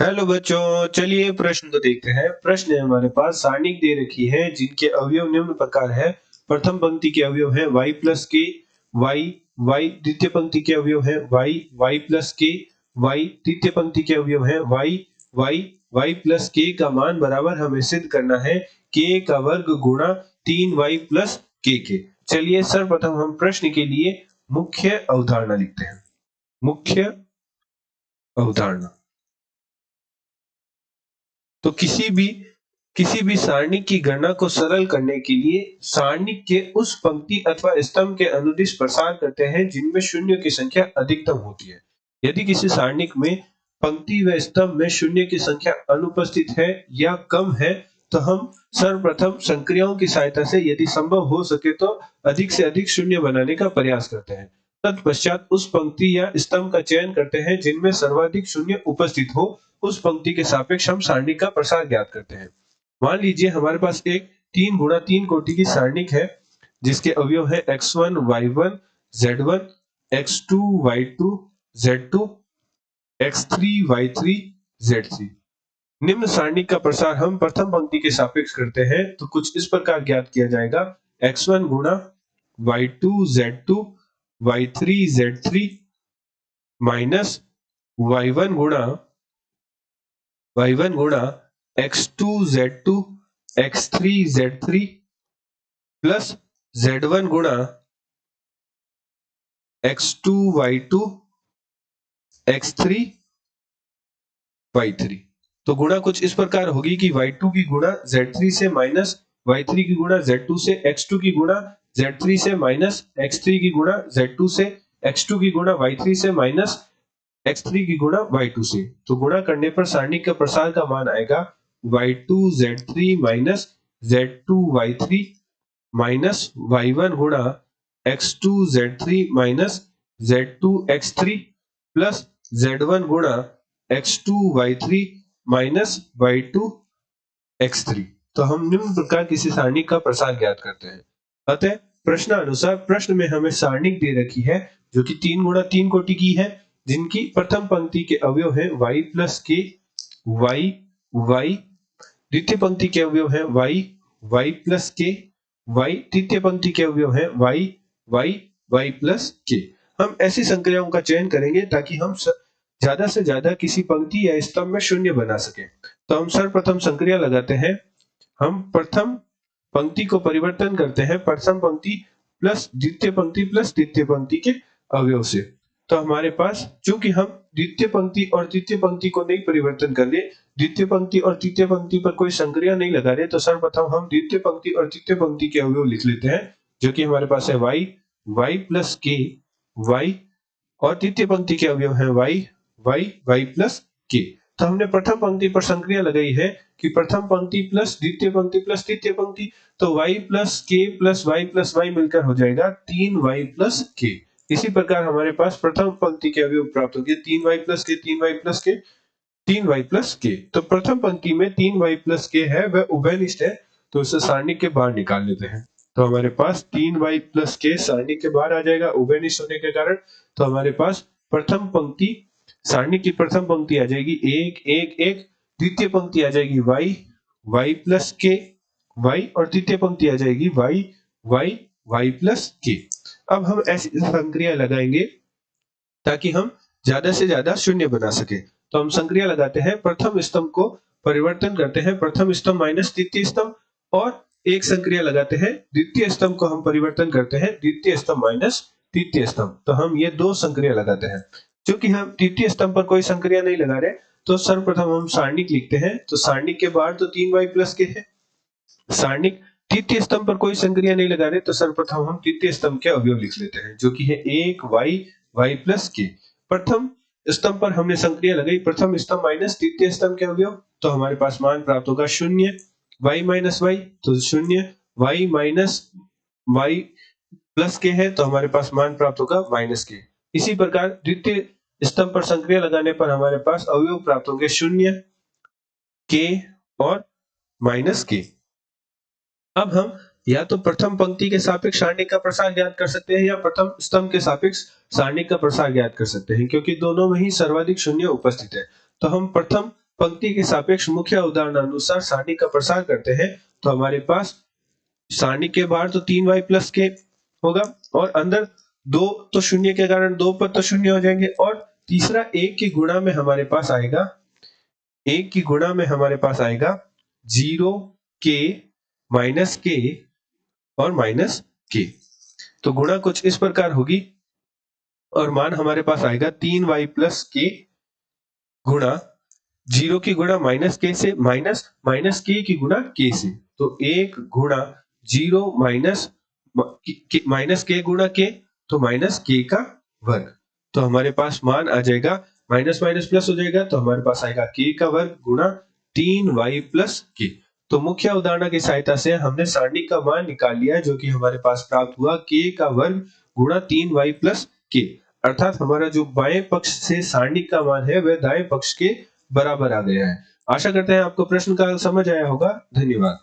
Hello बच्चों, चलिए प्रश्न को देखते हैं। प्रश्न है हमारे पास, सारणिक दे रखी है जिनके अवयव निम्न प्रकार है। प्रथम पंक्ति के अवयव है y प्लस के y y, द्वितीय पंक्ति के अवयव है y y प्लस के y, तृतीय पंक्ति के अवयव है y y y प्लस के का मान बराबर हमें सिद्ध करना है k का वर्ग गुणा 3y प्लस k के। चलिए सर्वप्रथम हम प्रश्न के लिए मुख्य अवधारणा लिखते हैं। मुख्य अवधारणा तो किसी भी सारणी की गणना को सरल करने के लिए सारणी के उस पंक्ति अथवा स्तंभ के अनुदिश प्रसार करते हैं जिनमें शून्य की संख्या अधिकतम होती है। यदि किसी सारणिक में पंक्ति व स्तंभ में शून्य की संख्या अनुपस्थित है या कम है तो हम सर्वप्रथम संक्रियाओं की सहायता से यदि संभव हो सके तो अधिक से अधिक शून्य बनाने का प्रयास करते हैं। तत्पश्चात उस पंक्ति या स्तंभ का चयन करते हैं जिनमें सर्वाधिक शून्य उपस्थित हो। उस पंक्ति के सापेक्ष हम सारणी का प्रसार ज्ञात करते हैं। मान लीजिए हमारे पास एक 3 गुणा 3 कोटि की सारणिक है जिसके अवयव है x1 y1 z1 x2 y2 z2 x3 y3 z3। निम्न सारणी का प्रसार हम प्रथम पंक्ति के सापेक्ष करते हैं तो कुछ इस प्रकार ज्ञात किया जाएगा। x1 गुणा y2 z2 y3 z3 minus y1 गुणा x2 z2 x3 z3 plus z1 गुणा x2 y2 x3 y3। तो गुणा कुछ इस प्रकार होगी कि y2 की गुणा z3 से माइनस y3 की गुणा z2 से, x2 की गुणा z3 से माइनस x3 की गुणा z2 से, x2 की गुणा y3 से माइनस x3 की गुणा y2 से। तो गुणा करने पर सारणी का प्रसार का मान आएगा y2 z3 minus z2 y3 minus y1 गुणा x2 z3 minus z2 x3 plus z1 गुणा x2 y3 minus y2 x3। तो हम निम्न प्रकार किसी सारणी का प्रसार ज्ञात करते हैं। अतः प्रश्नानुसार प्रश्न में हमें सारणिक दे रखी है जो कि 3 गुणा 3 कोटि की है, जिनकी प्रथम पंक्ति के अवयव है y प्लस के y y, द्वितीय पंक्ति के अवयव है y y प्लस के y, तृतीय पंक्ति के अवयव है y y y प्लस के। हम ऐसी संक्रियाओं का चयन करेंगे ताकि हम ज्यादा से ज्यादा किसी पंक्ति या स्तंभ में शून्य बना सके। तो हम सर्वप्रथम संक्रिया लगाते हैं। हम प्रथम पंक्ति को परिवर्तन करते हैं प्रथम पंक्ति प्लस द्वितीय पंक्ति प्लस तृतीय पंक्ति के अवयव से। तो हमारे पास, चूंकि हम द्वितीय पंक्ति और तृतीय पंक्ति को नहीं परिवर्तन कर रहे, द्वितीय पंक्ति और तृतीय पंक्ति पर कोई संक्रिया नहीं लगा रहे, तो सर्वप्रथम हम द्वितीय पंक्ति और तृतीय पंक्ति के अवयव लिख लेते हैं जो कि हमारे पास है y y प्लस के y, और तृतीय पंक्ति के अवयव है y y y प्लस के। तो हमने प्रथम पंक्ति पर संक्रिया लगाई है कि प्रथम पंक्ति प्लस द्वितीय पंक्ति प्लस तृतीय पंक्ति, तो y प्लस y मिलकर हो जाएगा 3y प्लस k। इसी प्रकार हमारे पास प्रथम पंक्ति के अवयव प्राप्त हो गए 3y प्लस के 3y प्लस के 3y प्लस के। तो प्रथम पंक्ति में 3y प्लस के है वह उभयनिष्ठ है, तो उसे सारणी के बाहर निकाल लेते हैं। तो हमारे पास 3y प्लस के सारणी के बाहर आ जाएगा उभयनिष्ठ होने के कारण। तो हमारे पास प्रथम पंक्ति, सारणी की प्रथम पंक्ति आ जाएगी 1 1 1, द्वितीय पंक्ति आ जाएगी y y प्लस के y, और तृतीय पंक्ति आ जाएगी y y y प्लस के। अब हम ऐसी संक्रिया लगाएंगे ताकि हम ज्यादा से ज्यादा शून्य बना सके। तो हम संक्रिया लगाते हैं, प्रथम स्तंभ को परिवर्तन करते हैं प्रथम स्तंभ माइनस तृतीय स्तंभ, और एक संक्रिया लगाते हैं द्वितीय स्तंभ को हम परिवर्तन करते हैं द्वितीय स्तंभ माइनस तृतीय स्तंभ। तो हम ये दो संक्रिया लगाते हैं। क्योंकि हम तृतीय स्तंभ पर कोई संक्रिया नहीं लगा रहे, तो सर्वप्रथम हम सारणिक लिखते हैं। तो सारणिक के बाहर तो 3y प्लस के है। सारणिक तृतीय स्तंभ पर कोई संक्रिया नहीं लगा रहे, तो सर्वप्रथम हम तृतीय स्तंभ के अवयव लिख लेते हैं जो कि है 1y y प्लस के। प्रथम स्तंभ पर हमने संक्रिया लगाई प्रथम स्तंभ माइनस तृतीय स्तंभ के अवयव, तो हमारे पास मान प्राप्त होगा 0 y माइनस y, तो 0 y माइनस y प्लस के है, तो हमारे पास मान प्राप्त होगा माइनस के। इसी प्रकार द्वितीय स्तंभ पर संक्रिया लगाने पर हमारे पास अवयव प्राप्त होंगे 0 k और माइनस के। अब हम या तो प्रथम पंक्ति के सापेक्ष सारणी का प्रसार ज्ञात कर सकते हैं या प्रथम स्तंभ के सापेक्ष सारणी का प्रसार ज्ञात कर सकते हैं, क्योंकि दोनों में ही सर्वाधिक शून्य उपस्थित है। तो हम प्रथम पंक्ति के सापेक्ष मुख्य उदाहरणानुसार सारणी का प्रसार करते हैं तो हमारे पास सारणी के बाहर तो 3y प्लस के होगा और अंदर 2 तो शून्य के कारण 2 पद तो शून्य हो जाएंगे और तीसरा 1 की गुणा में हमारे पास आएगा 0 के माइनस के और माइनस के। तो गुणा कुछ इस प्रकार होगी और मान हमारे पास आएगा 3y प्लस के गुणा 0 की गुणा माइनस के से माइनस के की गुणा के से। तो 1 गुणा 0 माइनस के गुणा के तो माइनस के का वर्ग। तो हमारे पास मान आ जाएगा माइनस माइनस प्लस हो जाएगा तो हमारे पास आएगा के का वर्ग गुणा 3y प्लस के। तो मुख्य उदाहरण की सहायता से हमने सारणी का मान निकाल लिया जो कि हमारे पास प्राप्त हुआ के का वर्ग गुणा 3y प्लस के। अर्थात हमारा जो बाएं पक्ष से सारणी का मान है वह दाएं पक्ष के बराबर आ गया है। आशा करते हैं आपको प्रश्न का समझ आया होगा। धन्यवाद।